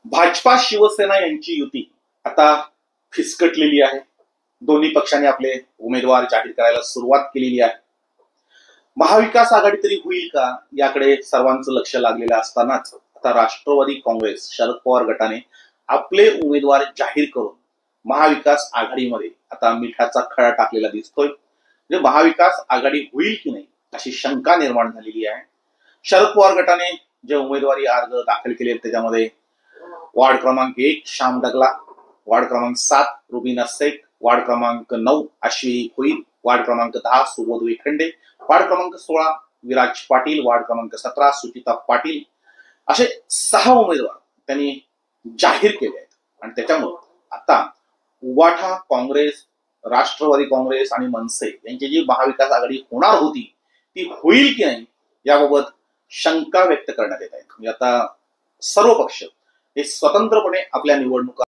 भाजपा शिवसेना यांची युती आता फिसकटलेली आहे। दोन्ही पक्षांनी आपले उमेदवार जाहीर करायला सुरुवात केलेली आहे। महाविकास आघाडी तरी होईल का याकडे सर्वांचं लक्ष लागलेलं असतानाच आता राष्ट्रवादी काँग्रेस शरद पवार गटाने आपले उमेदवार जाहीर करून महाविकास आघाडीमध्ये आता मिठाचा खडा टाकलेला दिसतोय। म्हणजे महाविकास आघाडी होईल की नाही अशी शंका निर्माण झालेली आहे। शरद पवार गटाने जे उमेदवारी अर्ज दाखल केले त्याच्यामध्ये वार्ड क्रमांक 1 श्याम डगला, वार्ड क्रमांक 7 रुबीना शेख, वार्ड क्रमांक 9 अश्विनी भोईर, वार्ड क्रमांक 10 सुबोध वेखंडे, वार्ड क्रमांक 16 विराज पाटील, वार्ड क्रमांक 17 सुचिता पाटील असे 6 उमेदवार त्यांनी जाहीर केले आहेत। आणि त्याच्यामुळे आता उबाठा काँग्रेस, राष्ट्रवादी काँग्रेस आणि मनसे यांची जी महाविकास आघाडी होणार होती ती होईल की नाही याबाबत शंका व्यक्त करण्यात येत आहे। म्हणजे आता सर्व पक्ष हे स्वतंत्रपणे आपल्या निवडणुका